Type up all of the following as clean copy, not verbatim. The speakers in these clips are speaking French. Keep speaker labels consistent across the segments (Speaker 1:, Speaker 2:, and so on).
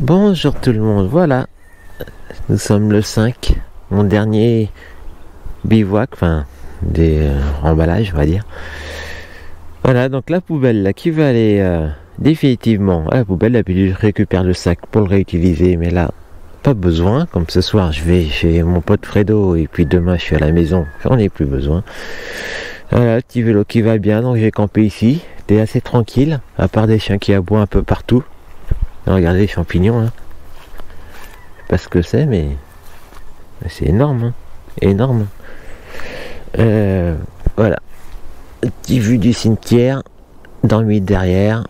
Speaker 1: Bonjour tout le monde, voilà, nous sommes le 5, mon dernier bivouac, enfin des emballages on va dire. Voilà, donc la poubelle là qui va aller définitivement à la poubelle, là puis je récupère le sac pour le réutiliser, mais là pas besoin, comme ce soir je vais chez mon pote Fredo et puis demain je suis à la maison, j'en ai plus besoin. Voilà, le petit vélo qui va bien, donc j'ai campé ici, c'était assez tranquille, à part des chiens qui aboient un peu partout. Regardez les champignons, hein. Je sais pas ce que c'est, mais c'est énorme, hein. Énorme. Voilà. Petit vue du cimetière, dormi derrière.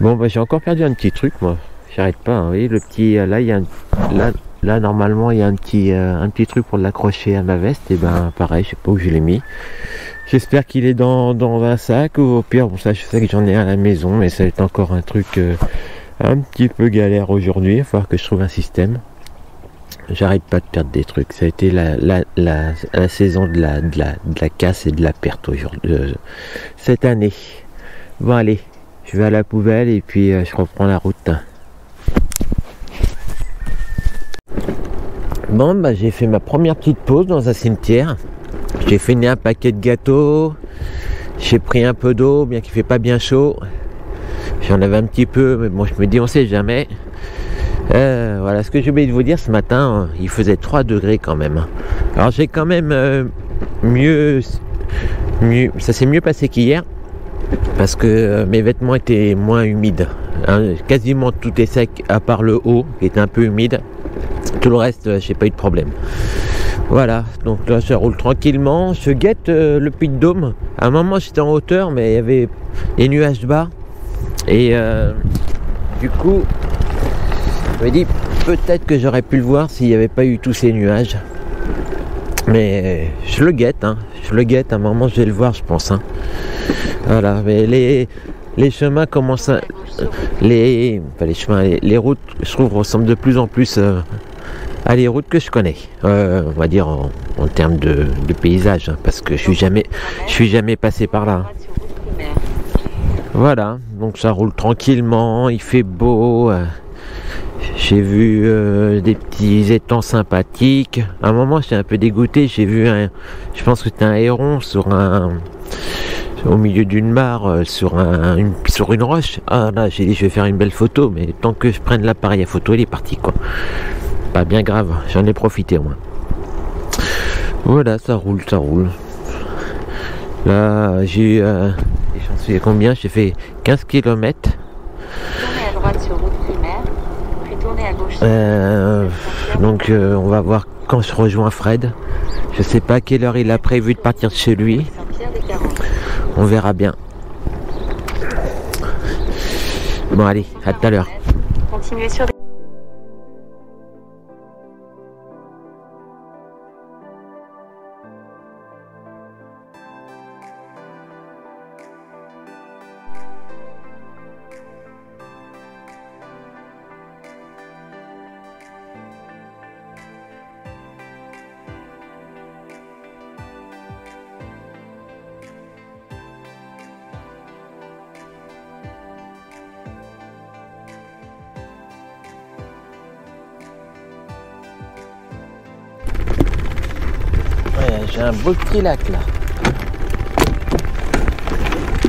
Speaker 1: Bon, bah j'ai encore perdu un petit truc, moi. J'arrête pas, hein. Vous voyez, le petit, là, il y a là, normalement, il y a un petit truc pour l'accrocher à ma veste. Et ben, pareil, je sais pas où je l'ai mis. J'espère qu'il est dans un sac, ou au pire, bon ça je sais que j'en ai un à la maison, mais ça va être encore un truc un petit peu galère aujourd'hui, il va falloir que je trouve un système. J'arrête pas de perdre des trucs, ça a été la saison de la casse et de la perte aujourd'hui, cette année. Bon allez, je vais à la poubelle et puis je reprends la route. Bon bah j'ai fait ma première petite pause dans un cimetière. J'ai fini un paquet de gâteaux, j'ai pris un peu d'eau, bien qu'il fait pas bien chaud. J'en avais un petit peu, mais bon, je me dis, on sait jamais. Voilà, ce que j'ai oublié de vous dire ce matin, il faisait 3 degrés quand même. Alors j'ai quand même mieux, ça s'est mieux passé qu'hier, parce que mes vêtements étaient moins humides. Hein, quasiment tout est sec, à part le haut, qui était un peu humide. Tout le reste, j'ai pas eu de problème. Voilà, donc là ça roule tranquillement, je guette le Puy de Dôme. À un moment j'étais en hauteur, mais il y avait les nuages bas. Et du coup, je me dis peut-être que j'aurais pu le voir s'il n'y avait pas eu tous ces nuages. Mais je le guette, hein. Je le guette, à un moment je vais le voir je pense. Hein. Voilà, mais les chemins commencent à... les routes, je trouve, ressemblent de plus en plus... à les routes que je connais, on va dire en termes de paysage, hein, parce que je suis jamais passé par là. Voilà, donc ça roule tranquillement, il fait beau, j'ai vu des petits étangs sympathiques. À un moment j'étais un peu dégoûté, j'ai vu je pense que c'était un héron au milieu d'une mare, sur une roche. Ah là, j'ai dit je vais faire une belle photo, mais tant que je prenne l'appareil à photo, il est parti quoi. Pas bien grave, j'en ai profité moi. Voilà, ça roule, ça roule. Là, j'ai j'en suis combien? J'ai fait 15 km.
Speaker 2: Tournez à droite sur route primaire, puis tournez à gauche.
Speaker 1: Donc on va voir quand je rejoins Fred. Je sais pas à quelle heure il a prévu de partir de chez lui. On verra bien. Bon allez, à tout à l'heure.
Speaker 2: Continuez sur
Speaker 1: J'ai un beau petit lac là.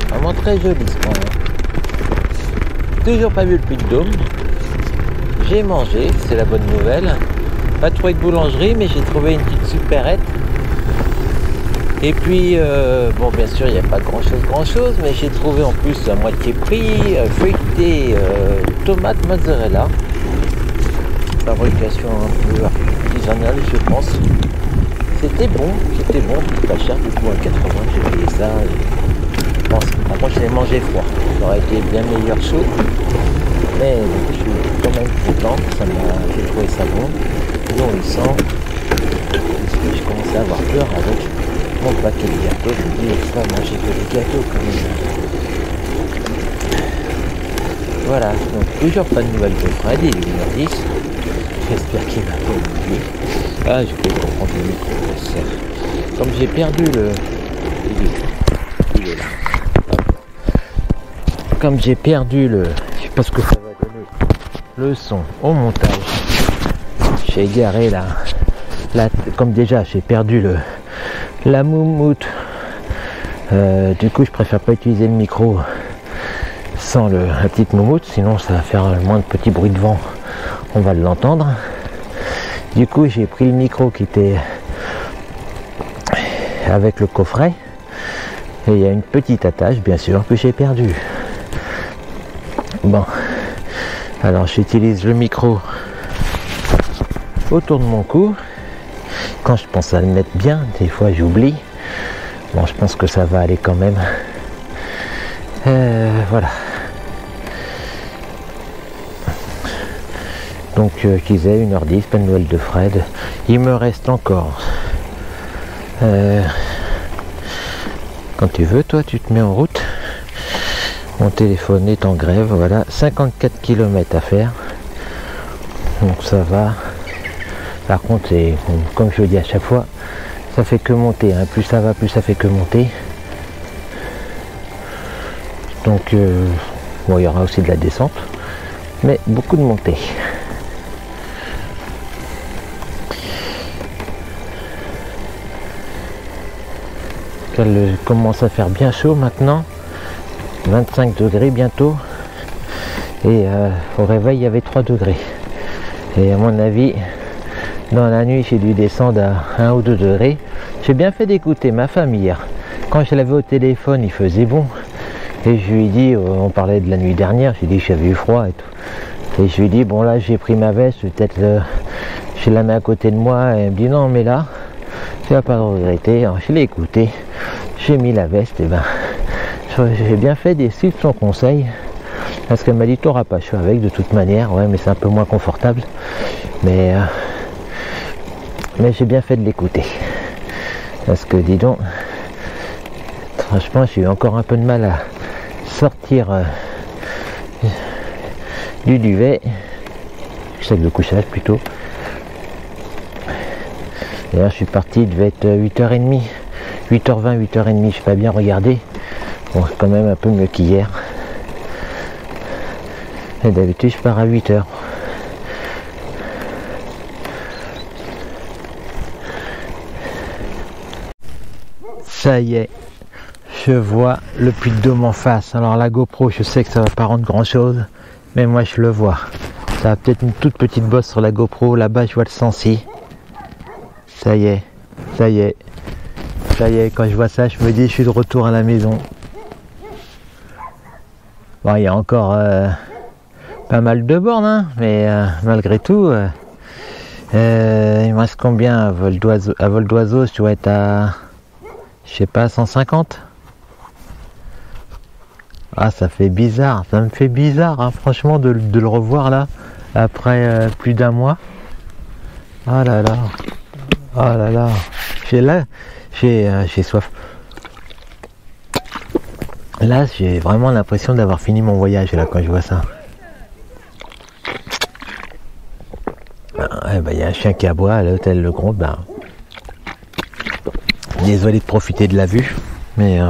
Speaker 1: Vraiment très joli ce coin. Toujours pas vu le Puy de Dôme. J'ai mangé, c'est la bonne nouvelle. Pas trouvé de boulangerie, mais j'ai trouvé une petite supérette. Et puis, bon bien sûr il n'y a pas grand chose, mais j'ai trouvé en plus à moitié prix, feuilleté, tomate mozzarella. Fabrication un peu artisanale je pense. C'était bon, pas cher du coup à 80, j'ai payé ça. Et... Bon, par contre je l'ai mangé froid, ça aurait été bien meilleur chaud, mais je suis quand même content, j'ai trouvé ça bon, nourrissant, parce que je commençais à avoir peur avec mon paquet de gâteaux, je me dis je vais manger que des gâteaux quand même. Voilà, donc toujours pas de nouvelles de Fred, il est 1h10, j'espère qu'il m'a pas oublié. Ah, je peux comprendre le micro, comme j'ai perdu le... Il est là. Comme j'ai perdu le... Je sais pas ce que ça va donner. le son au montage. J'ai égaré là, comme déjà j'ai perdu la moumoute. Du coup je préfère pas utiliser le micro sans la petite moumoute, sinon ça va faire moins de petits bruits de vent, on va l'entendre. Du coup j'ai pris le micro qui était avec le coffret et il y a une petite attache bien sûr que j'ai perdu. Bon, alors j'utilise le micro autour de mon cou quand je pense à le mettre bien, des fois j'oublie. Bon, je pense que ça va aller quand même. Voilà. Donc je disais 1h10, pas de nouvelles de Fred. Il me reste encore quand tu veux, toi tu te mets en route. Mon téléphone est en grève, voilà, 54 km à faire. Donc ça va. Par contre, comme je le dis à chaque fois, ça fait que monter, hein. Plus ça va, plus ça fait que monter. Donc bon, il y aura aussi de la descente, mais beaucoup de montée. Elle commence à faire bien chaud maintenant, 25 degrés bientôt, et au réveil il y avait 3 degrés, et à mon avis dans la nuit j'ai dû descendre à 1 ou 2 degrés. J'ai bien fait d'écouter ma femme hier, quand je l'avais au téléphone il faisait bon, et je lui ai dit, on parlait de la nuit dernière, j'ai dit que j'avais eu froid et tout, et je lui ai dit bon là j'ai pris ma veste, peut-être je la mets à côté de moi, et elle me dit non mais là tu vas pas le regretter. Alors, je l'ai écouté, j'ai mis la veste, et ben j'ai bien fait de suivre son conseil, parce qu'elle m'a dit t'auras pas chaud avec de toute manière. Ouais, mais c'est un peu moins confortable, mais j'ai bien fait de l'écouter, parce que dis donc, franchement j'ai eu encore un peu de mal à sortir du duvet, sac de couchage plutôt. Et là je suis parti, il devait être 8h30, 8h20, 8h30, je n'ai pas bien regardé. Bon, c'est quand même un peu mieux qu'hier. Et d'habitude je pars à 8h. Ça y est, je vois le Puy de Dôme en face. Alors la GoPro, je sais que ça va pas rendre grand chose, mais moi je le vois. Ça a peut-être une toute petite bosse sur la GoPro, là-bas je vois le Sancy. Ça y est, ça y est, ça y est, quand je vois ça, je me dis je suis de retour à la maison. Bon, il y a encore pas mal de bornes, hein, mais malgré tout, il me reste combien à vol d'oiseau, je dois être à, je sais pas, 150. Ah, ça fait bizarre, ça me fait bizarre, hein, franchement, de le revoir là, après plus d'1 mois. Ah là là. Oh là là, j'ai soif. Là, j'ai vraiment l'impression d'avoir fini mon voyage là quand je vois ça. Il y a un chien qui aboie à l'hôtel Le Gros. Désolé de profiter de la vue, mais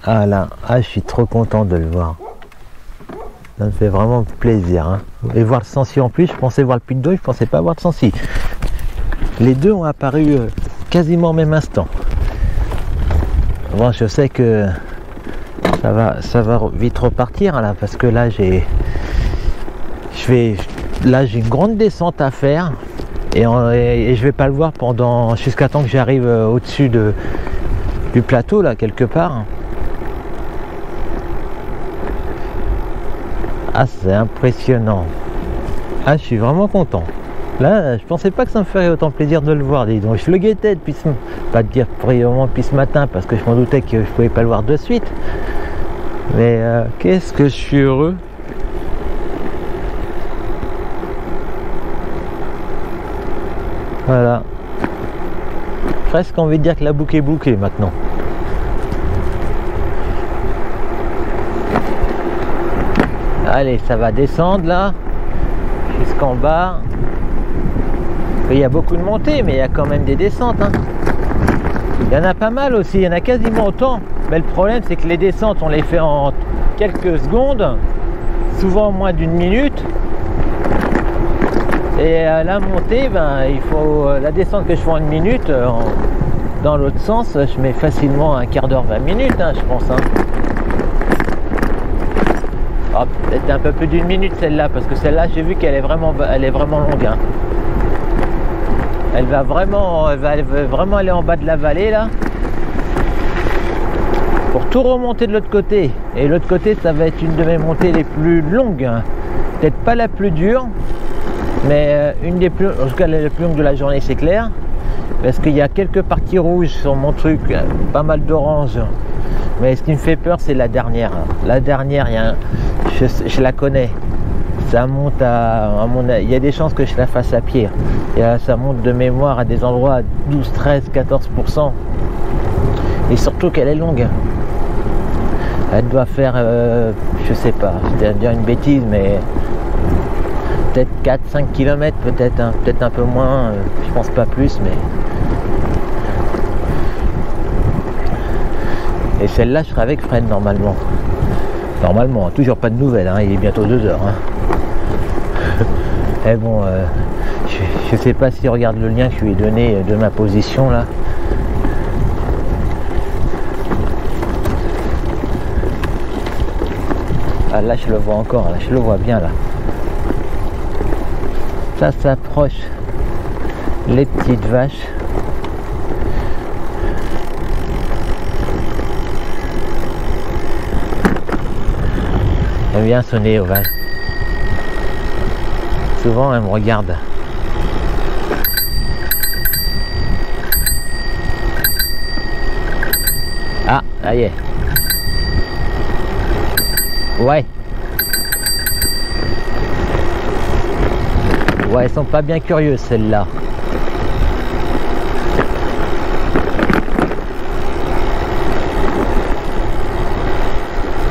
Speaker 1: ah là, je suis trop content de le voir. Ça me fait vraiment plaisir, hein. Et voir le Sancy en plus, je pensais voir le Puy de Dôme, je pensais pas voir le Sancy. Les deux ont apparu quasiment au même instant. Bon, je sais que ça va vite repartir là, parce que là j'ai une grande descente à faire, et je vais pas le voir jusqu'à temps que j'arrive au-dessus du plateau là quelque part. Ah, c'est impressionnant. Ah, je suis vraiment content. Là, je pensais pas que ça me ferait autant plaisir de le voir. Donc, je le guettais depuis pas de dire vraiment depuis ce matin, parce que je m'en doutais que je pouvais pas le voir de suite. Mais qu'est-ce que je suis heureux. Voilà. Presque envie de dire que la boucle est bouclée maintenant. Allez, ça va descendre là, jusqu'en bas. Il y a beaucoup de montées, mais il y a quand même des descentes, hein. Il y en a pas mal aussi, il y en a quasiment autant Mais le problème, c'est que les descentes, on les fait en quelques secondes, souvent moins d'une minute. Et à la montée, ben, il faut la descente que je fais en une minute, dans l'autre sens, je mets facilement un quart d'heure, 20 minutes, hein, je pense. Hein. Oh, peut-être un peu plus d'une minute celle-là, parce que celle-là, j'ai vu qu'elle est vraiment longue. Hein. Elle va vraiment aller en bas de la vallée là, pour tout remonter de l'autre côté. Et l'autre côté, ça va être une de mes montées les plus longues. Hein. Peut-être pas la plus dure, mais une des plus, en tout cas la plus longue de la journée, c'est clair, parce qu'il y a quelques parties rouges sur mon truc, pas mal d'orange, mais ce qui me fait peur, c'est la dernière. La dernière, je la connais, ça monte il y a des chances que je la fasse à pied, et là, ça monte de mémoire à des endroits à 12, 13, 14%, et surtout qu'elle est longue. Elle doit faire, je sais pas, je vais dire une bêtise, mais peut-être 4-5 km, peut-être, hein, peut-être un peu moins, je pense pas plus, mais... Et celle-là, je serai avec Fred normalement. Normalement, toujours pas de nouvelles, hein, il est bientôt 2 heures. Hein. Et bon, je sais pas s'il regarde le lien que je lui ai donné de ma position là. Ah là, je le vois encore, là, je le vois bien là. Ça s'approche, les petites vaches. Elle vient sonner aux vaches. Souvent, elle me regarde. Ah, ça y est. Ouais. Ouais, elles sont pas bien curieuses celles-là.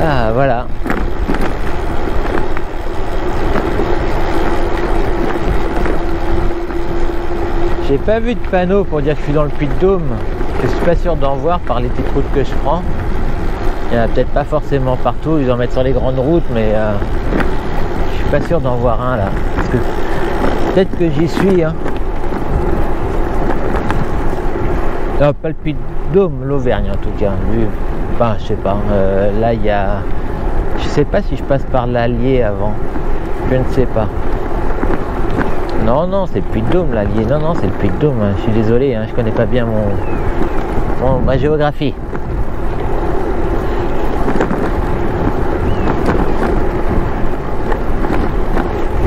Speaker 1: Ah, voilà. J'ai pas vu de panneau pour dire que je suis dans le Puy-de-Dôme. Je suis pas sûr d'en voir par les petites routes que je prends. Il y en a peut-être pas forcément partout, ils en mettent sur les grandes routes, mais je suis pas sûr d'en voir un là. Parce que peut-être que j'y suis. Hein. Non, pas le Puy-de-Dôme, l'Auvergne en tout cas. Lui, enfin, je sais pas. Là, il y a. Je sais pas si je passe par l'Allier avant. Je ne sais pas. Non, non, c'est le Puy-de-Dôme l'Allier. Non, non, c'est le Puy-de-Dôme. Hein. Je suis désolé, hein, je connais pas bien ma géographie.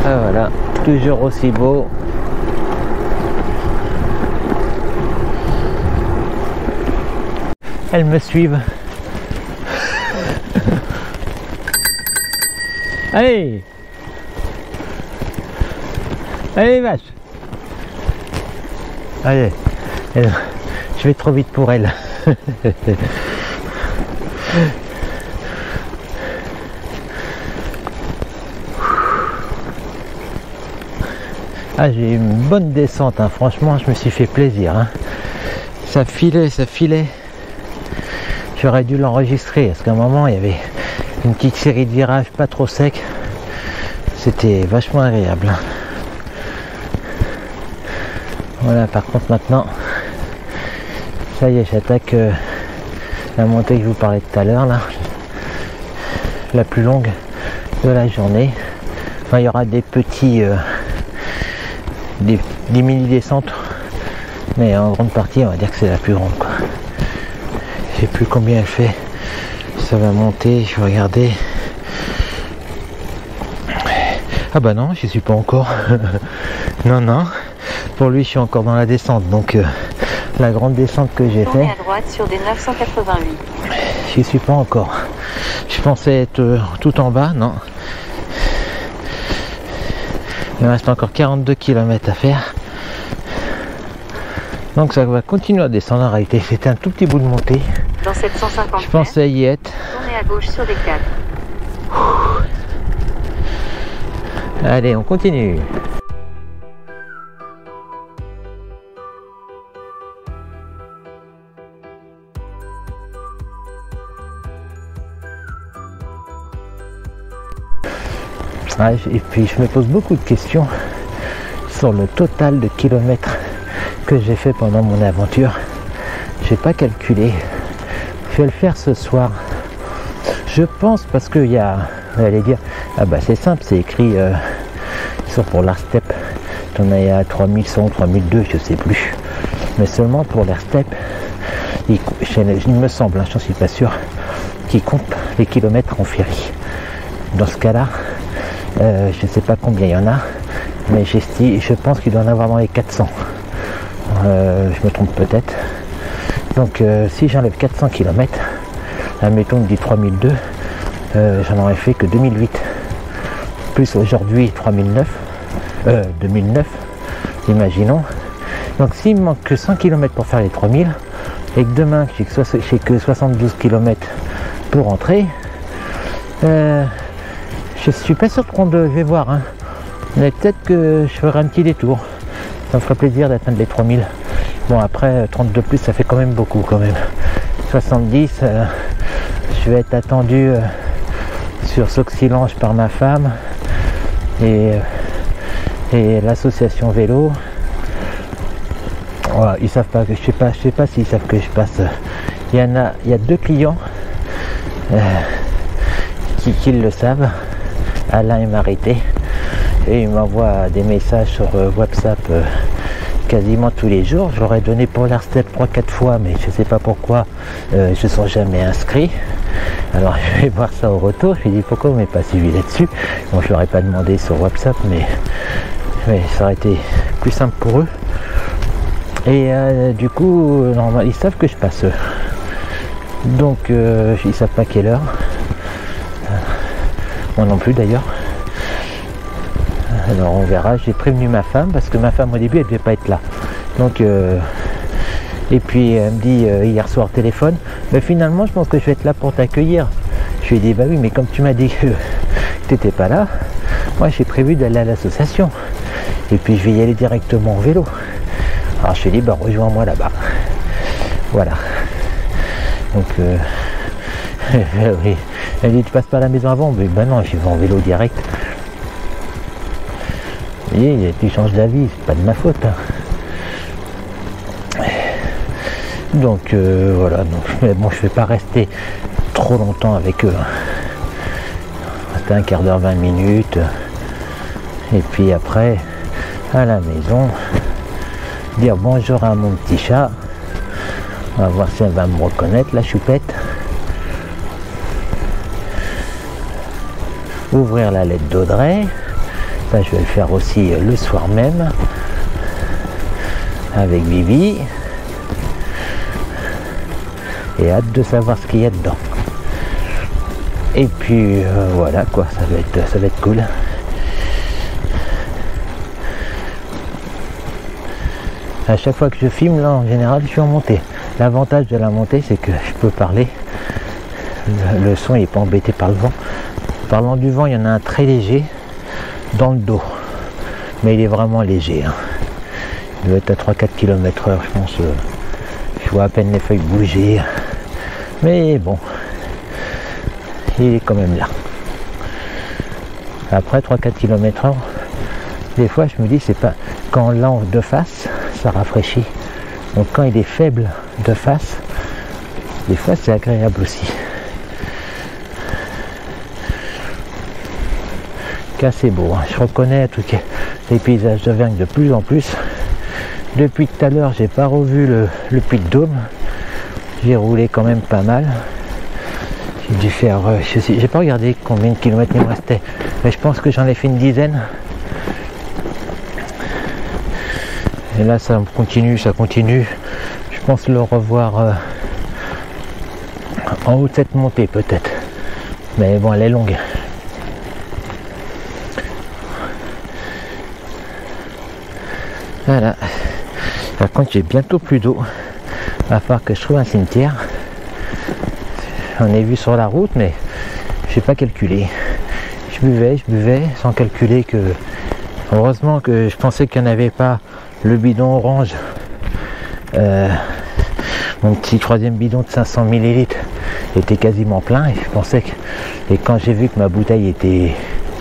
Speaker 1: Ah voilà, toujours aussi beau. Elles me suivent. Allez! Allez vache! Allez, je vais trop vite pour elle. Ah, j'ai eu une bonne descente, hein. Franchement, je me suis fait plaisir. Hein. Ça filait, ça filait. J'aurais dû l'enregistrer, parce qu'à un moment, il y avait une petite série de virages pas trop secs. C'était vachement agréable. Voilà, par contre, maintenant, ça y est, j'attaque la montée que je vous parlais tout à l'heure, là. La plus longue de la journée. Enfin, il y aura des petits... des mini-descentes, mais en grande partie, on va dire que c'est la plus grande, quoi. Je sais plus combien elle fait. Ça va monter, je vais regarder. Ah bah non, j'y suis pas encore. Non, non. Pour lui, je suis encore dans la descente. Donc, la grande descente que j'ai fait.
Speaker 2: À droite sur des 988.
Speaker 1: J'y suis pas encore. Je pensais être tout en bas, non. Il me reste encore 42 km à faire. Donc ça va continuer à descendre en réalité. C'était un tout petit bout de montée.
Speaker 2: Dans 750
Speaker 1: je pensais y être.
Speaker 2: Tournez à gauche sur des 4.
Speaker 1: Allez, on continue.
Speaker 3: Ouais, et puis je me pose beaucoup de questions sur le total de kilomètres que j'ai fait pendant mon aventure. J'ai pas calculé. Je vais le faire ce soir. Je pense parce qu'il y a, vous allez dire, ah bah c'est simple, c'est écrit sur pour l'Airstep. On est à 3100, 3002, je sais plus. Mais seulement pour l'Airstep, il me semble, hein, j'en suis pas sûr, qu'il compte les kilomètres en ferry. Dans ce cas-là, je ne sais pas combien il y en a, mais je pense qu'il doit en avoir dans les 400. Je me trompe peut-être. Donc si j'enlève 400 km, admettons que je dis 3002, j'en aurais fait que 2008. Plus aujourd'hui 2009, imaginons. Donc s'il me manque que 100 km pour faire les 3000, et que demain j'ai que 72 km pour rentrer, je suis pas sûr de je vais voir, hein. Mais peut-être que je ferai un petit détour. Ça me ferait plaisir d'atteindre les 3000. Bon après 32 plus ça fait quand même beaucoup quand même. 70, je vais être attendu sur Soxilange par ma femme et l'association vélo. Voilà, ils savent pas que je sais pas s'ils savent que je passe. Il y a 2 clients qui le savent, Alain et Marité, et ils m'envoient des messages sur WhatsApp quasiment tous les jours. Je leur ai donné pour l'Airstep 3-4 fois, mais je sais pas pourquoi je ne sont jamais inscrits. Alors je vais voir ça au retour. Je lui dis pourquoi vous m'avez pas suivi là-dessus. Bon, je leur ai pas demandé sur WhatsApp, mais ça aurait été plus simple pour eux. Et du coup, normalement, ils savent que je passe. Donc ils savent pas quelle heure. Moi non plus d'ailleurs. Alors on verra. J'ai prévenu ma femme parce que ma femme au début elle devait pas être là. Donc et puis elle me dit hier soir au téléphone, mais finalement je pense que je vais être là pour t'accueillir. Je lui ai dit bah oui, mais comme tu m'as dit que tu n'étais pas là, moi j'ai prévu d'aller à l'association. Et puis je vais y aller directement en vélo. Alors je lui ai dit bah rejoins-moi là-bas. Voilà. Donc oui. Elle dit tu passes pas à la maison avant, mais ben non, je vais en vélo direct. Et tu changes d'avis, c'est pas de ma faute. Hein. Donc voilà, donc, mais bon, je vais pas rester trop longtemps avec eux. Hein. Rester un quart d'heure, 20 minutes. Et puis après, à la maison, dire bonjour à mon petit chat. On va voir si elle va me reconnaître, la choupette. Ouvrir la lettre d'Audrey. Ça je vais le faire aussi le soir même avec Vivi, et hâte de savoir ce qu'il y a dedans. Et puis voilà quoi, ça va être cool. À chaque fois que je filme là en général je suis en montée. L'avantage de la montée c'est que je peux parler, le son n'est pas embêté par le vent. Parlant du vent, il y en a un très léger dans le dos, mais il est vraiment léger, hein. Il doit être à 3-4 km/h je pense. Je vois à peine les feuilles bouger, mais bon, il est quand même là. Après 3-4 km/h, des fois je me dis c'est pas quand lent de face ça rafraîchit, donc quand il est faible de face des fois c'est agréable aussi. Assez beau, hein. Je reconnais tout cas les paysages d'Auvergne de plus en plus. Depuis tout à l'heure j'ai pas revu le Puy-de-Dôme. J'ai roulé quand même pas mal. J'ai dû faire j'ai pas regardé combien de kilomètres il me restait, mais je pense que j'en ai fait une dizaine. Et là ça continue. Je pense le revoir en haut de cette montée peut-être, mais bon elle est longue. Voilà. Par contre j'ai bientôt plus d'eau. Il va falloir que je trouve un cimetière. J'en ai vu sur la route mais j'ai pas calculé. Je buvais sans calculer que heureusement que je pensais qu'il n'y en avait pas. Le bidon orange, mon petit 3e bidon de 500 ml était quasiment plein et je pensais que, et quand j'ai vu que ma bouteille était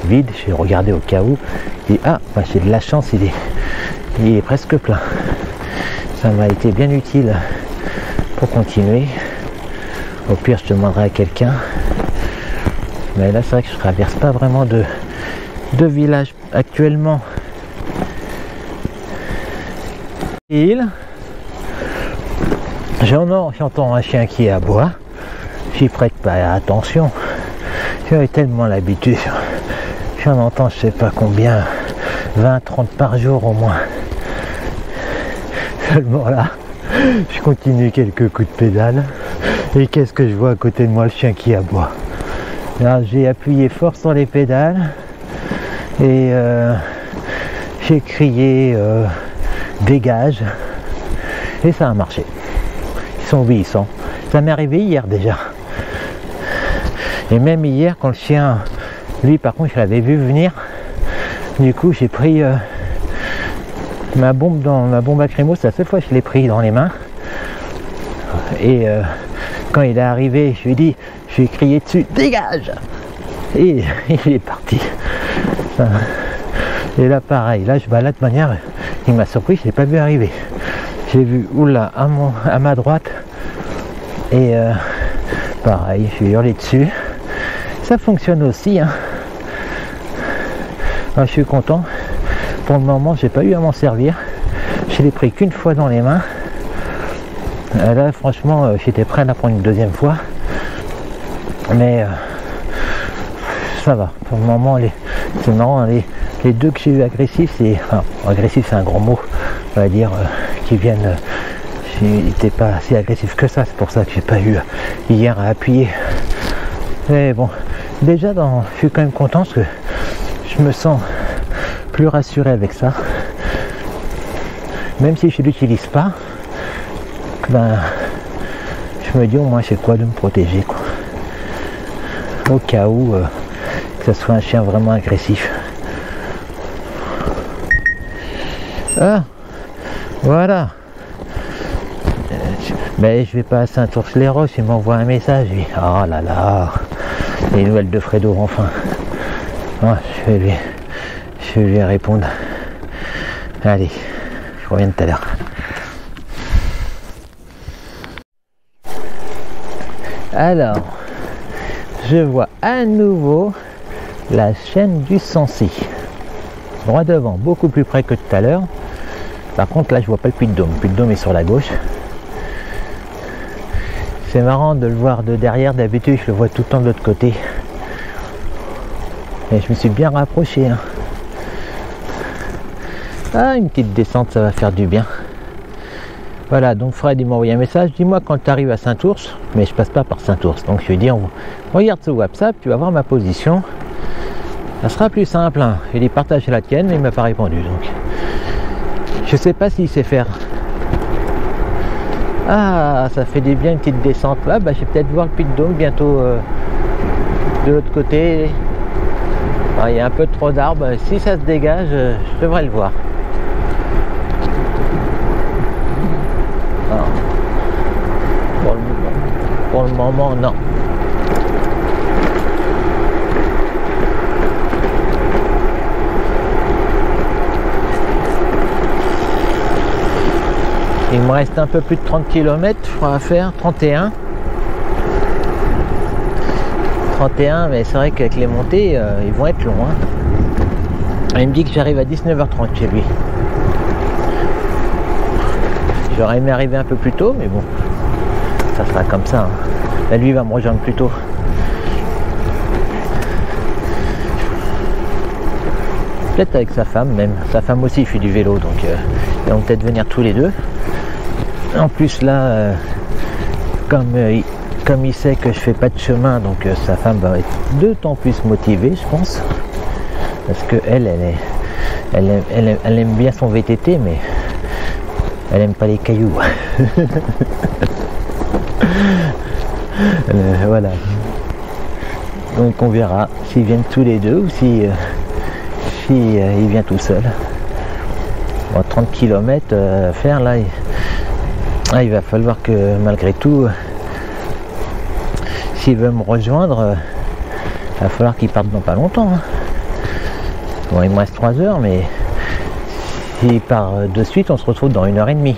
Speaker 3: vide. J'ai regardé au cas où. Et ah, bah, j'ai de la chance, il est presque plein. Ça m'a été bien utile pour continuer. Au pire, je demanderai à quelqu'un. Mais là, c'est vrai que je ne traverse pas vraiment de village actuellement. J'entends un chien qui aboie. J'y prête pas attention. J'ai tellement l'habitude. J'en entends je sais pas combien. 20, 30 par jour au moins. Seulement là, je continue quelques coups de pédale. Et qu'est-ce que je vois à côté de moi? Le chien qui aboie. Là, j'ai appuyé fort sur les pédales. Et j'ai crié dégage. Et ça a marché. Ils sont obéissants. Ça m'est arrivé hier déjà. Et même hier quand le chien, lui par contre je l'avais vu venir. Du coup j'ai pris ma bombe lacrymo, c'est la seule fois que je l'ai pris dans les mains. Et quand il est arrivé, je lui ai dit, je lui ai crié dessus, dégage! Et il est parti. Et là pareil, là je balade de manière, il m'a surpris, je ne l'ai pas vu arriver. J'ai vu oula à ma droite et pareil, je vais hurler dessus. Ça fonctionne aussi, hein. Alors, je suis content. Pour le moment, j'ai pas eu à m'en servir. Je l'ai pris qu'une fois dans les mains. Là, franchement, j'étais prêt à la prendre une deuxième fois. Mais ça va. Pour le moment, c'est marrant. Les deux que j'ai eu agressifs, enfin, agressif, c'est un grand mot, on va dire, qui viennent. J'étais pas si agressif que ça. C'est pour ça que j'ai pas eu hier à appuyer. Mais bon, déjà, je suis quand même content parce que je me sens plus rassuré avec ça. Même si je ne l'utilise pas, ben, je me dis au moins c'est quoi de me protéger, quoi. Au cas où que ce soit un chien vraiment agressif. Ah, voilà. Mais je vais pas à Saint-Ours-les-Roches, il m'envoie un message. Oh là là, les nouvelles de Fredo, enfin. Oh, je vais lui répondre. Allez, je reviens tout à l'heure. Alors, je vois à nouveau la chaîne du Sancy. Droit devant, beaucoup plus près que tout à l'heure. Par contre, là, je vois pas le Puy-de-Dôme. Le Puy-de-Dôme est sur la gauche. C'est marrant de le voir de derrière, d'habitude je le vois tout le temps de l'autre côté. Et je me suis bien rapproché, hein. Ah, une petite descente, ça va faire du bien. Voilà, donc Fred il m'a envoyé un message, dis-moi quand tu arrives à Saint-Ours, mais je passe pas par Saint-Ours. Donc je lui ai dit, regarde ce WhatsApp, tu vas voir ma position. Ça sera plus simple, hein. Il dit partage la tienne, mais il m'a pas répondu. Donc je sais pas s'il sait faire. Ah, ça fait bien une petite descente là. Bah, je vais peut-être voir le Puy-de-Dôme bientôt de l'autre côté. Ah, il y a un peu trop d'arbres. Si ça se dégage, je devrais le voir. Ah. Pour le moment, non. Il me reste un peu plus de 30 km, je crois, à faire, 31. 31, mais c'est vrai qu'avec les montées, ils vont être longs, hein. Il me dit que j'arrive à 19h30 chez lui. J'aurais aimé arriver un peu plus tôt, mais bon, ça sera comme ça, hein. Là, lui, il va me rejoindre plus tôt. Peut-être avec sa femme même. Sa femme aussi fait du vélo, donc ils vont peut-être venir tous les deux. En plus là, comme il sait que je fais pas de chemin, donc sa femme va être d'autant plus motivée, je pense, parce que elle aime bien son VTT, mais elle aime pas les cailloux. Voilà. Donc on verra s'ils viennent tous les deux ou si il vient tout seul. Bon, 30 km à faire là. Il va falloir que malgré tout, s'il veut me rejoindre, il va falloir qu'il parte dans pas longtemps, hein. Bon, il me reste 3 heures, mais s'il part de suite, on se retrouve dans 1h30.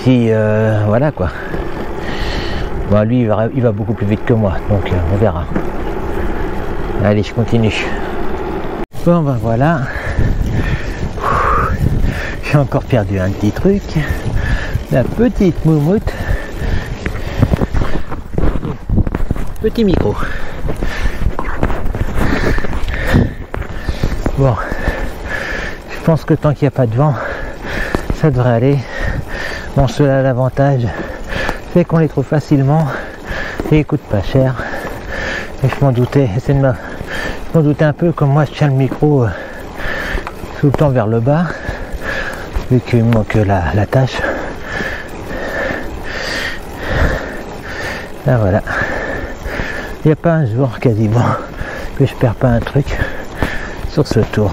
Speaker 3: Si, voilà quoi. Bon, lui, il va beaucoup plus vite que moi, donc on verra. Allez, je continue. Bon, ben voilà. J'ai encore perdu un petit truc. La petite moumoute. Petit micro. Bon. Je pense que tant qu'il n'y a pas de vent, ça devrait aller. Bon, cela a l'avantage, c'est qu'on les trouve facilement et ils coûtent pas cher. Et je m'en doutais, je m'en doutais un peu, comme moi je tiens le micro tout le temps vers le bas, vu qu'il me manque la tâche. Là voilà. Il n'y a pas un jour quasiment que je perds pas un truc sur ce tour.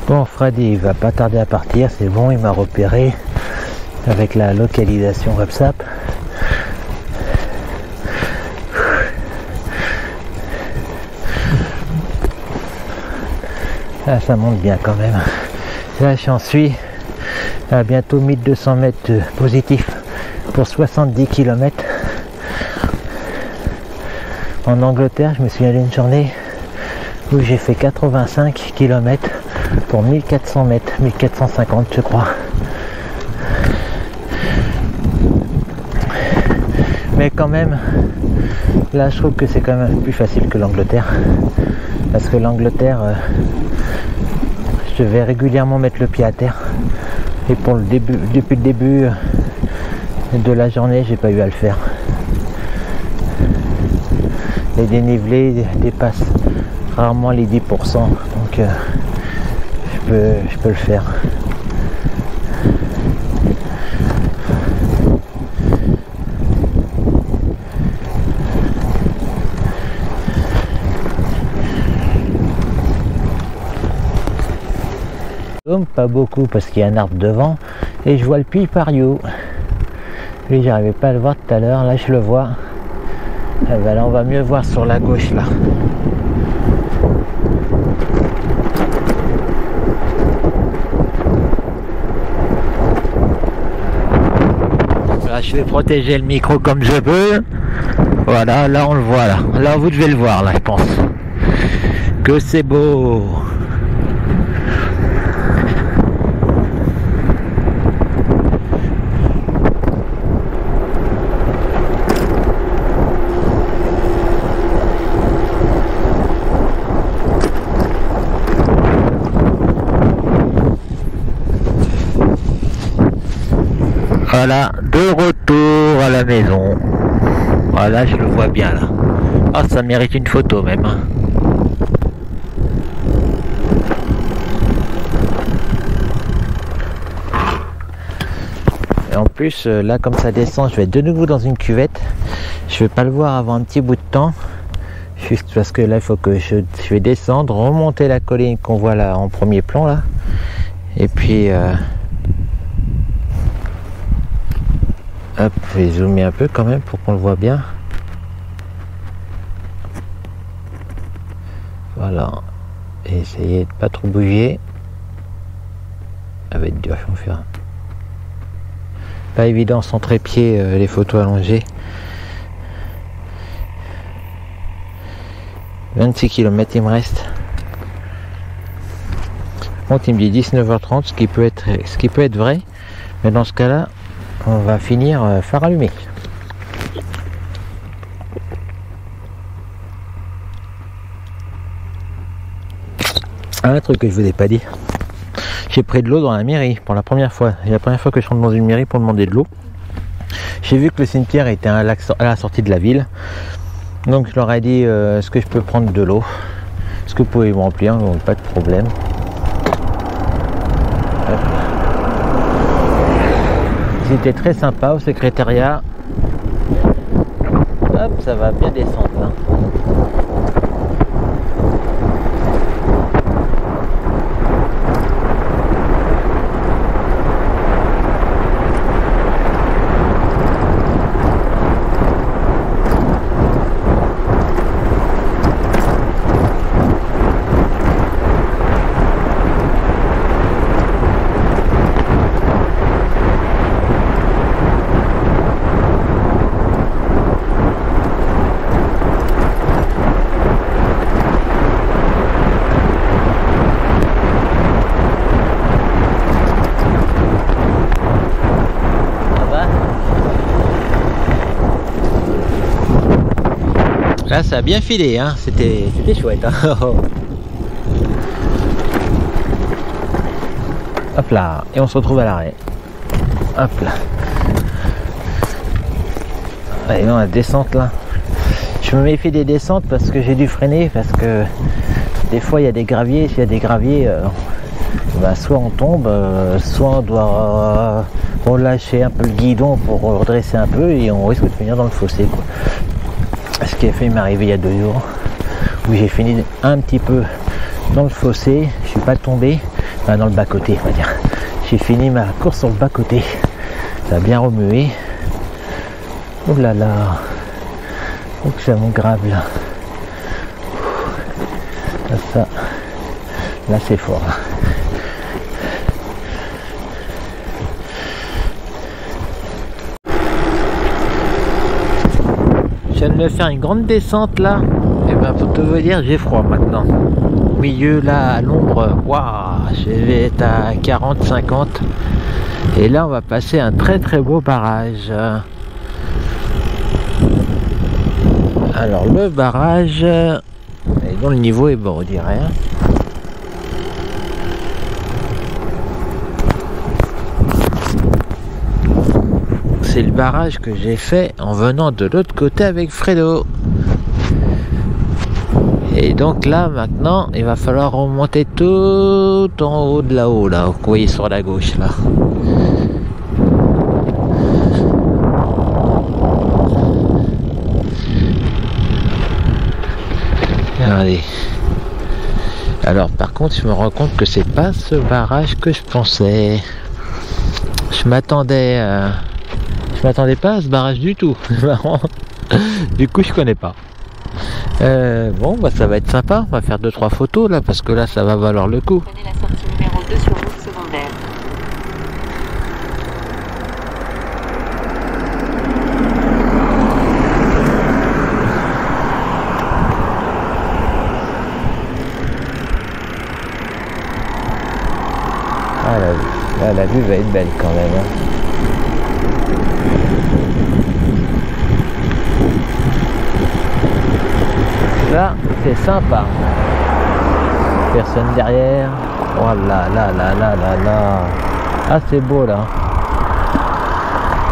Speaker 3: Bon, Freddy il va pas tarder à partir, c'est bon, il m'a repéré avec la localisation WhatsApp. Là, ça monte bien quand même. Là, j'en suis à bientôt 1200 mètres positifs pour 70 km. En Angleterre, je me suis allé une journée où j'ai fait 85 km pour 1400 mètres, 1450 je crois. Mais quand même, là je trouve que c'est quand même plus facile que l'Angleterre. Parce que l'Angleterre, je devais régulièrement mettre le pied à terre. Et pour le début, depuis le début de la journée, j'ai pas eu à le faire. Les dénivelés dépassent rarement les 10%, donc je peux le faire. Pas beaucoup parce qu'il y a un arbre devant et je vois le puits Pario. Lui, j'arrivais pas à le voir tout à l'heure, là je le vois. Ah ben là on va mieux voir sur la gauche là. Là, je vais protéger le micro comme je peux. Voilà, là on le voit là. Là vous devez le voir là, je pense. Que c'est beau. Voilà, de retour à la maison. Voilà, je le vois bien là. Ah, ça mérite une photo même. Et en plus, là comme ça descend, je vais être de nouveau dans une cuvette. Je vais pas le voir avant un petit bout de temps. Juste parce que là, il faut que je vais descendre, remonter la colline qu'on voit là en premier plan là. Et puis... hop, je vais zoomer un peu quand même pour qu'on le voit bien. Voilà. Et essayer de pas trop bouger. Ça va être dur, je vais en faire. Pas évident sans trépied, les photos allongées. 26 km il me reste. Bon, il me dit 19h30, ce qui peut être vrai. Mais dans ce cas-là, on va finir phare allumé. Un truc que je vous ai pas dit, j'ai pris de l'eau dans la mairie pour la première fois. C'est la première fois que je rentre dans une mairie pour demander de l'eau. J'ai vu que le cimetière était à la sortie de la ville. Donc je leur ai dit est-ce que je peux prendre de l'eau? Est-ce que vous pouvez me remplir? Donc pas de problème. C'était très sympa au secrétariat. Hop, ça va bien descendre là.
Speaker 1: Là, ça a bien filé, hein. C'était chouette. Hein. Hop là, et on se retrouve à l'arrêt. Hop là. Allez, non, la descente là. Je me méfie des descentes parce que j'ai dû freiner, parce que des fois il y a des graviers. S'il y a des graviers, bah, soit on tombe, soit on doit relâcher un peu le guidon pour redresser un peu et on risque de finir dans le fossé, quoi. Ce qui a fait m'arriver il y a 2 jours où j'ai fini un petit peu dans le fossé. Je suis pas tombé, enfin, dans le bas côté, on va dire. J'ai fini ma course sur le bas côté. Ça a bien remué. Oh là là. Oh que ça mon grave là. Ça. Là c'est fort. Je viens de me faire une grande descente là. Et ben pour te vous dire, j'ai froid maintenant. Au milieu là à l'ombre, waouh, je vais être à 40-50. Et là on va passer un très très beau barrage. Alors le barrage, et dont le niveau est bon, on dirait. C'est le barrage que j'ai fait en venant de l'autre côté avec Fredo. Et donc là maintenant il va falloir remonter tout en haut de là-haut là, vous voyez sur la gauche là. Regardez. Alors par contre je me rends compte que c'est pas ce barrage que je pensais. Je m'attendais pas à ce barrage du tout. Du coup je connais pas. Bon bah ça va être sympa, on va faire 2-3 photos là parce que là ça va valoir le coup.
Speaker 2: Prenez la sortie numéro 2 sur route secondaire.
Speaker 1: Ah la vue va être belle quand même. Hein. Là, c'est sympa. Personne derrière. Oh là là là là là là. Ah, c'est beau là.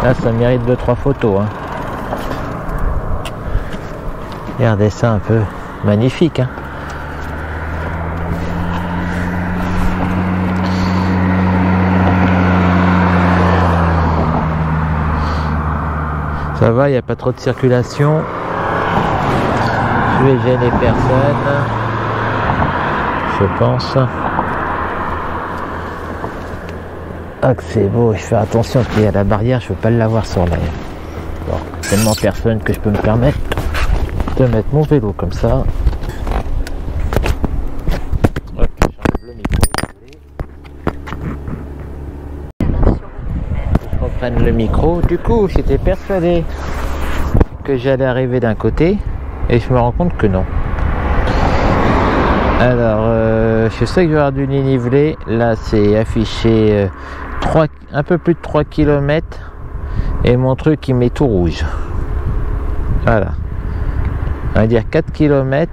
Speaker 1: Là, ça mérite 2-3 photos. Hein. Regardez ça un peu. Magnifique. Hein. Ça va, il n'y a pas trop de circulation. Je vais gêner personne. Je pense. Ah que c'est beau, je fais attention qu'il y a la barrière, je ne veux pas l'avoir sur l'air. Bon, tellement personne que je peux me permettre de mettre mon vélo comme ça. Hop, j'enlève le micro. Je reprenne le micro. Du coup, j'étais persuadé que j'allais arriver d'un côté et je me rends compte que non. Alors, je sais que je vais avoir du dénivelé. Là, c'est affiché un peu plus de 3 km et mon truc il met tout rouge. Voilà. On va dire 4 km.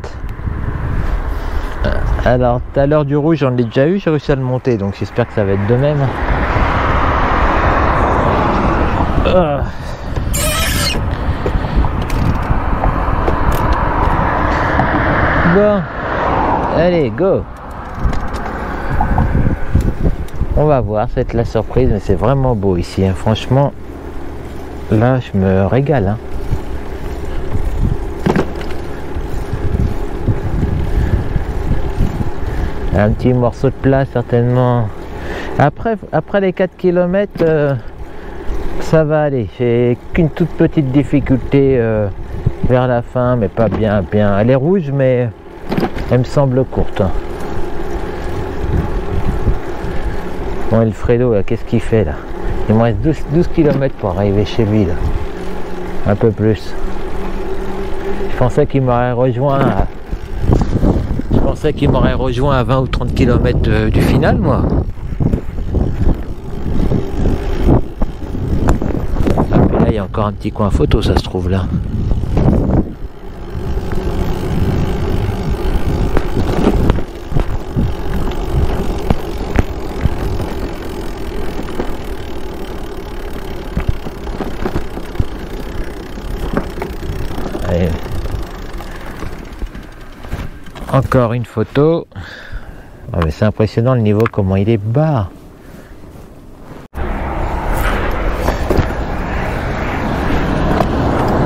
Speaker 1: Alors, à l'heure du rouge, j'en ai déjà eu, j'ai réussi à le monter, donc j'espère que ça va être de même. Bon, allez, go. On va voir, ça va être la surprise, mais c'est vraiment beau ici, hein. Franchement, là, je me régale. Hein. Un petit morceau de plat, certainement. Après les 4 km, ça va aller. J'ai qu'une toute petite difficulté vers la fin, mais pas bien. Elle est rouge, mais elle me semble courte. Bon, et le Fredo, qu'est-ce qu'il fait là? Il me reste 12 km pour arriver chez lui là. Un peu plus. Je pensais qu'il m'aurait rejoint à 20 ou 30 km du final, moi. Ah, mais là, il y a encore un petit coin photo, ça se trouve là.
Speaker 3: Et encore une photo. Oh, mais c'est impressionnant le niveau, comment il est bas.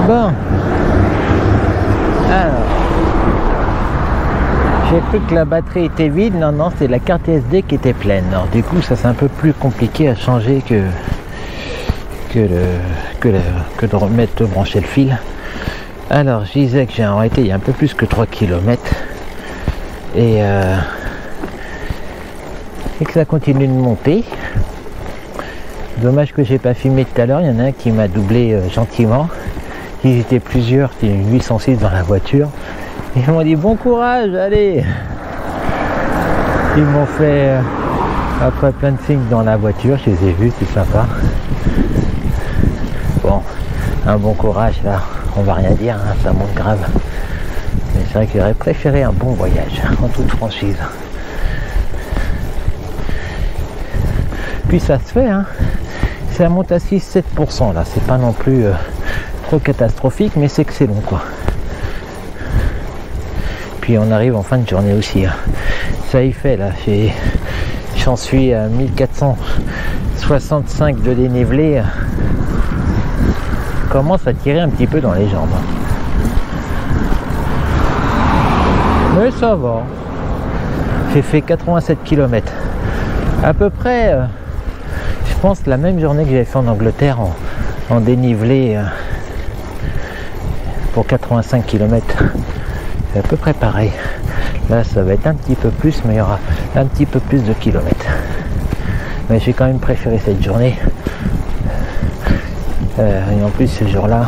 Speaker 3: Bon. Alors. J'ai cru que la batterie était vide. Non, non, c'est la carte SD qui était pleine. Alors, du coup, ça c'est un peu plus compliqué à changer que de remettre, de brancher le fil. Alors, je disais que j'ai arrêté il y a un peu plus que 3 km. Et que ça continue de monter. Dommage que j'ai pas filmé tout à l'heure. Il y en a un qui m'a doublé gentiment. Ils étaient plusieurs, c'était une 806 dans la voiture. Ils m'ont dit bon courage, allez. Ils m'ont fait après plein de signes dans la voiture, je les ai vus, c'est sympa. Bon, un bon courage là, on va rien dire, hein, ça monte grave. Mais c'est vrai que j'aurais préféré un bon voyage, en toute franchise. Puis ça se fait, hein. Ça monte à 6-7% là, c'est pas non plus trop catastrophique, mais c'est que c'est long quoi. Puis on arrive en fin de journée aussi, hein. Ça y fait là, j'en suis à 1465 de dénivelé. Commence à tirer un petit peu dans les jambes. Mais ça va. J'ai fait 87 km. À peu près, je pense, la même journée que j'avais fait en Angleterre en dénivelé pour 85 km. C'est à peu près pareil. Là, ça va être un petit peu plus, mais il y aura un petit peu plus de kilomètres. Mais j'ai quand même préféré cette journée. Et en plus, ce jour-là,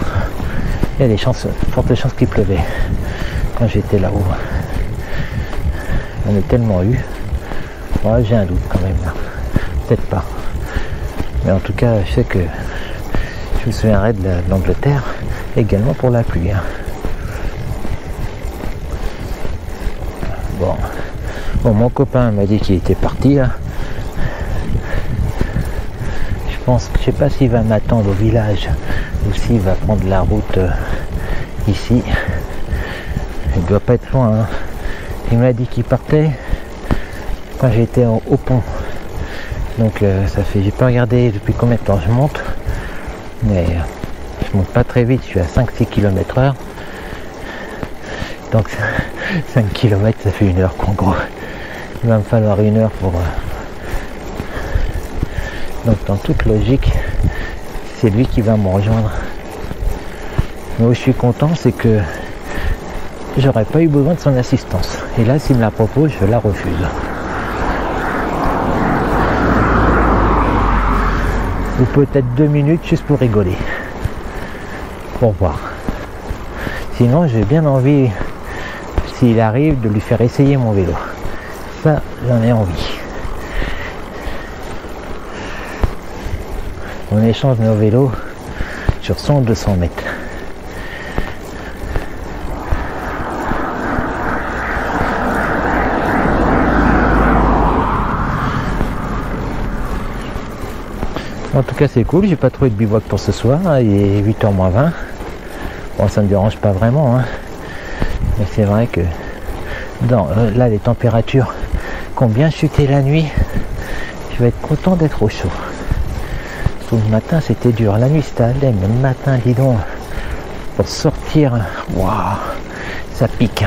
Speaker 3: il y a des chances, fortes chances qu'il pleuvait quand j'étais là-haut. On a tellement eu. Ouais, j'ai un doute quand même là. Peut-être pas. Mais en tout cas, je sais que je me souviendrai de l'Angleterre également pour la pluie. Hein. Bon, mon copain m'a dit qu'il était parti là. Je pense que je sais pas s'il va m'attendre au village ou s'il va prendre la route ici. Il doit pas être loin. Hein. Il m'a dit qu'il partait quand j'étais au pont. Donc ça fait, j'ai pas regardé depuis combien de temps je monte, mais je monte pas très vite, je suis à 5-6 km/h. Donc 5 km ça fait 1 heure en gros. Il va me falloir 1 heure pour... Donc dans toute logique, c'est lui qui va me rejoindre. Mais où je suis content, c'est que j'aurais pas eu besoin de son assistance. Et là, s'il me la propose, je la refuse. Ou peut-être 2 minutes juste pour rigoler. Pour voir. Sinon, j'ai bien envie, s'il arrive, de lui faire essayer mon vélo. Ça, j'en ai envie. On échange nos vélos sur 100 ou 200 mètres. En tout cas, c'est cool, j'ai pas trouvé de bivouac pour ce soir, il est 8h moins 20. Bon, ça me dérange pas vraiment, hein. Mais c'est vrai que là, les températures qui ont bien chuté la nuit, je vais être content d'être au chaud. Tout le matin, c'était dur, la nuit c'était allé, mais le matin, dis donc, pour sortir, waouh, ça pique.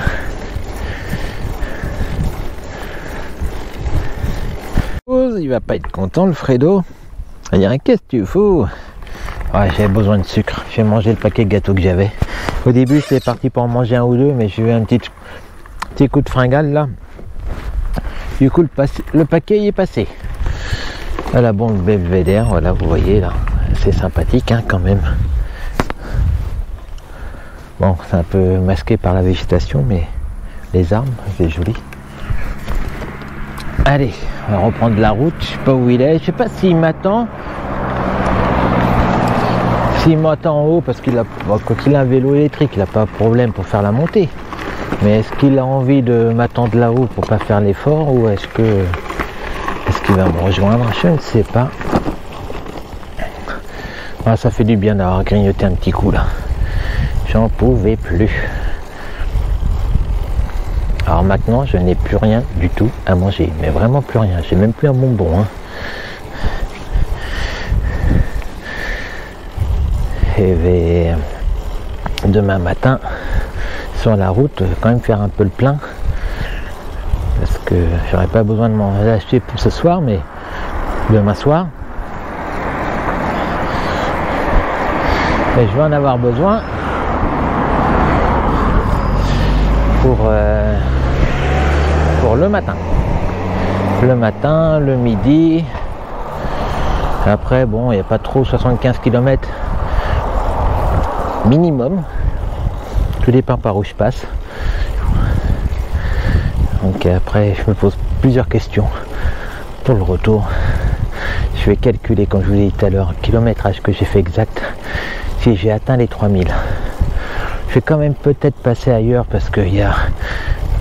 Speaker 3: Il va pas être content, le Fredo. Il va dire, qu'est-ce que tu fous? Ouais, j'avais besoin de sucre. J'ai mangé le paquet de gâteaux que j'avais. Au début, j'étais parti pour en manger 1 ou 2, mais j'ai eu un petit coup de fringale là. Du coup, le paquet y est passé. Voilà, bon, le belvédère, voilà, vous voyez là. C'est sympathique, hein, quand même. Bon, c'est un peu masqué par la végétation, mais les arbres, c'est joli. Allez, on va reprendre la route. Je sais pas où il est. Je sais pas s'il m'attend. S'il m'attend en haut, parce qu'il a, quand il a un vélo électrique, il n'a pas de problème pour faire la montée. Mais est-ce qu'il a envie de m'attendre là-haut pour pas faire l'effort, ou est-ce qu'il va me rejoindre? Je ne sais pas. Ah, ça fait du bien d'avoir grignoté un petit coup là. J'en pouvais plus. Alors maintenant, je n'ai plus rien du tout à manger, mais vraiment plus rien. J'ai même plus un bonbon. Hein. Et vais demain matin sur la route quand même faire un peu le plein, parce que j'aurais pas besoin de m'en acheter pour ce soir, mais demain soir. Et je vais en avoir besoin pour le matin. Le matin, le midi. Après, bon, il n'y a pas trop 75 km minimum. Tout dépend par où je passe. Donc après, je me pose plusieurs questions pour le retour. Je vais calculer, comme je vous l'ai dit tout à l'heure, le kilométrage que j'ai fait exact. Si j'ai atteint les 3000. Je vais quand même peut-être passer ailleurs parce qu'il y a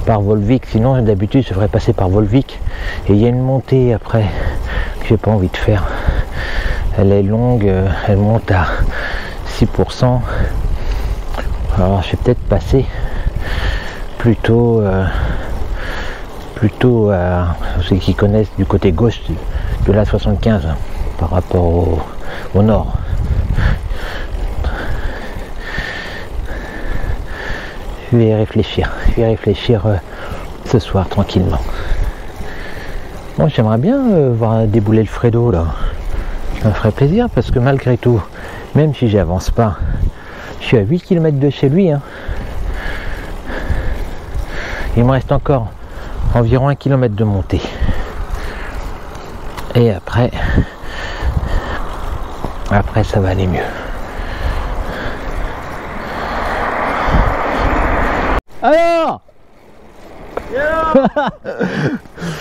Speaker 3: par Volvic, sinon d'habitude je devrais passer par Volvic et il y a une montée après que j'ai pas envie de faire. Elle est longue, elle monte à 6%. Alors je vais peut-être passer plutôt à ceux qui connaissent du côté gauche de la 75 par rapport au nord. Je vais réfléchir ce soir tranquillement. Bon, j'aimerais bien voir débouler le Fredo là. Ça me ferait plaisir parce que malgré tout, même si j'avance pas, je suis à 8 km de chez lui. Hein. Il me reste encore environ 1 km de montée. Et après ça va aller mieux. Alors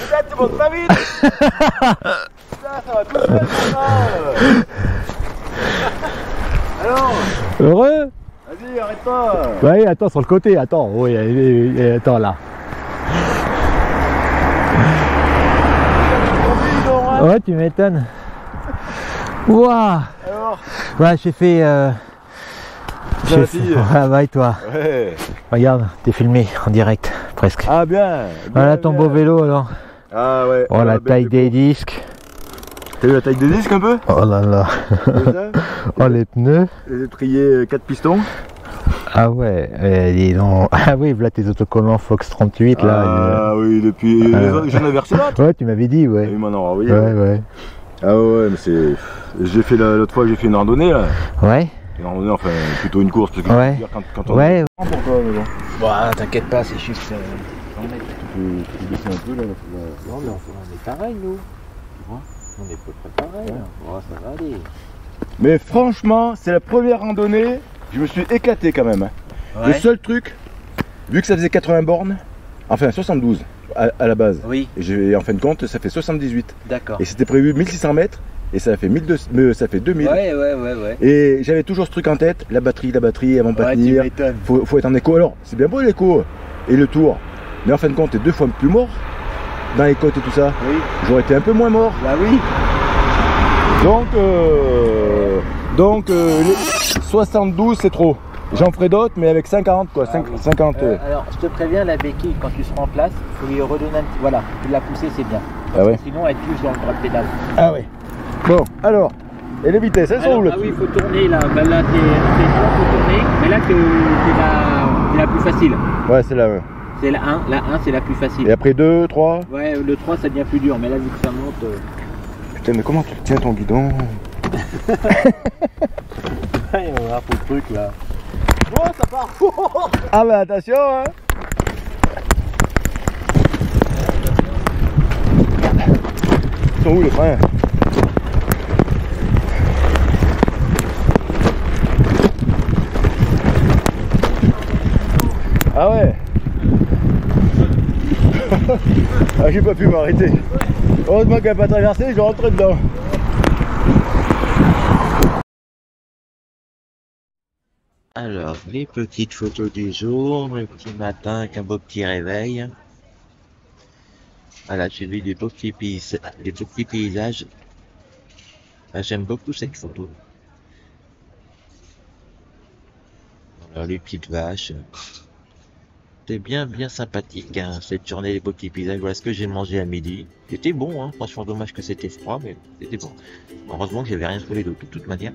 Speaker 4: Putain, tu montes pas vite. Putain, ça va tout seul alors.
Speaker 3: Heureux?
Speaker 4: Vas-y, arrête pas.
Speaker 3: Ouais, attends, sur le côté, attends. Oui, attends là. Ouais, tu m'étonnes. Ouah.
Speaker 4: Alors.
Speaker 3: Ouais, j'ai fait... Ah bah et toi?
Speaker 4: Ouais.
Speaker 3: Regarde, t'es filmé en direct, presque.
Speaker 4: Ah bien.
Speaker 3: Voilà ton beau vélo alors.
Speaker 4: Ah ouais.
Speaker 3: Oh la taille des disques.
Speaker 4: T'as vu la taille des disques un peu?
Speaker 3: Oh là là. Oh les pneus.
Speaker 4: Les étriers 4 pistons.
Speaker 3: Ah ouais, dis donc. Ah oui, voilà tes autocollants Fox 38 là.
Speaker 4: Ah oui, depuis... J'en avais reçu l'autre.
Speaker 3: Ouais, tu m'avais dit, ouais.
Speaker 4: Et maintenant, oui.
Speaker 3: Ouais.
Speaker 4: Ah ouais, mais c'est... J'ai fait l'autre fois, j'ai fait une randonnée là.
Speaker 3: Ouais.
Speaker 4: Une randonnée, enfin plutôt une course, parce que
Speaker 3: Ouais.
Speaker 4: quand on...
Speaker 3: Ouais.
Speaker 4: Pour toi, mais bon.
Speaker 3: Bah t'inquiète pas, c'est juste...
Speaker 4: Tu peux baisser un peu là.
Speaker 3: Non mais on est pareil nous. Tu vois, on est à peu près pareil. Ouais. Oh, ça va aller.
Speaker 4: Mais franchement, c'est la première randonnée, je me suis éclaté quand même. Hein.
Speaker 3: Ouais.
Speaker 4: Le seul truc, vu que ça faisait 80 bornes, enfin 72 à la base,
Speaker 3: Oui.
Speaker 4: Et en fin de compte, ça fait 78.
Speaker 3: D'accord.
Speaker 4: Et c'était prévu 1600 mètres, et ça fait 2000.
Speaker 3: Ouais.
Speaker 4: Et j'avais toujours ce truc en tête, la batterie, elle va pas
Speaker 3: Ouais,
Speaker 4: tenir.
Speaker 3: tu m'étonnes.
Speaker 4: Faut être en écho. Alors, c'est bien beau l'écho et le tour, mais en fin de compte, t'es 2 fois plus mort dans les côtes et tout ça.
Speaker 3: Oui.
Speaker 4: J'aurais été un peu moins mort.
Speaker 3: Bah oui.
Speaker 4: Donc les 72 c'est trop. J'en ferai d'autres mais avec 50 quoi. 50.
Speaker 3: Alors je te préviens, la béquille quand tu seras en place, il faut lui redonner un petit... Voilà, tu l'as poussée, c'est bien.
Speaker 4: Ah ouais.
Speaker 3: Sinon elle touche dans le bras de pédale.
Speaker 4: Ah ouais. Bon, alors, et les vitesses, elles sont où là?
Speaker 3: Ah oui, il faut tourner là. Bah, là t'es bon, faut tourner. Mais là t'es la plus facile.
Speaker 4: Ouais, c'est là. Ouais.
Speaker 3: C'est la 1, c'est la plus facile.
Speaker 4: Et après 2, 3.
Speaker 3: Ouais, le 3 ça devient plus dur, mais là vu que ça monte...
Speaker 4: Putain, mais comment tu tiens ton guidon?
Speaker 3: Ouais, on va pour le truc là.
Speaker 4: Oh, ça part. Ah bah attention hein. Ils sont où les freins? Ah ouais. Ah, j'ai pas pu m'arrêter. Heureusement qu'elle n'a pas traversé, je rentrais dedans.
Speaker 1: Alors, les petites photos du jour, le petit matin avec un beau petit réveil. Voilà, j'ai vu des beaux petits paysages. J'aime beaucoup cette photo. les petites vaches. C'était bien sympathique, hein, cette journée, les beaux petits paysages. Voilà ce que j'ai mangé à midi. C'était bon, hein, franchement dommage que c'était froid, mais c'était bon. Heureusement que j'avais rien sur les dos, de toute manière.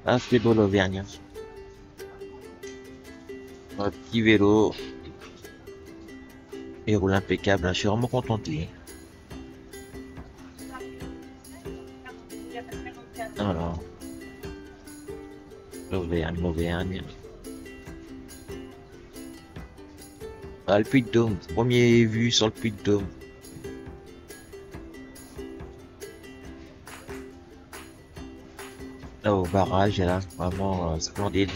Speaker 1: Ah, c'est beau l'Auvergne. Un petit vélo. Et roule impeccable, hein, je suis vraiment content de lui. Alors, l'Auvergne. Ah, le Puy-de-Dôme, premier vue sur le Puy-de-Dôme. Là, au barrage, là, vraiment splendide.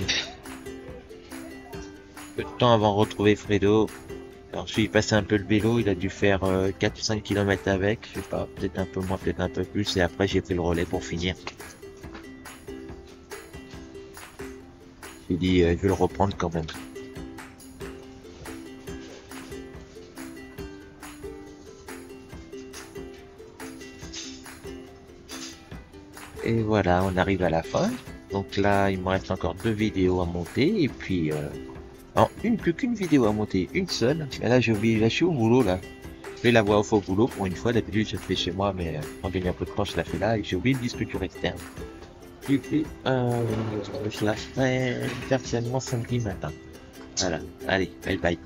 Speaker 1: Peu de temps avant de retrouver Fredo. Alors, je suis passé un peu le vélo, il a dû faire 4-5 km avec, je sais pas, peut-être un peu moins, peut-être un peu plus, et après j'ai pris le relais pour finir. J'ai dit, je vais le reprendre quand même. Et voilà, on arrive à la fin. Donc là, il me reste encore 2 vidéos à monter, et puis... non, plus qu'une vidéo à monter, une seule. Et là, j'ai oublié, là, je suis au boulot, là. Je fais la voix off au boulot pour une fois. D'habitude, je le fais chez moi, mais en gagnant un peu de temps, je la fais là. Et j'ai oublié une discussion externe. Du coup, je la ferai certainement samedi matin. Voilà. Allez, bye bye.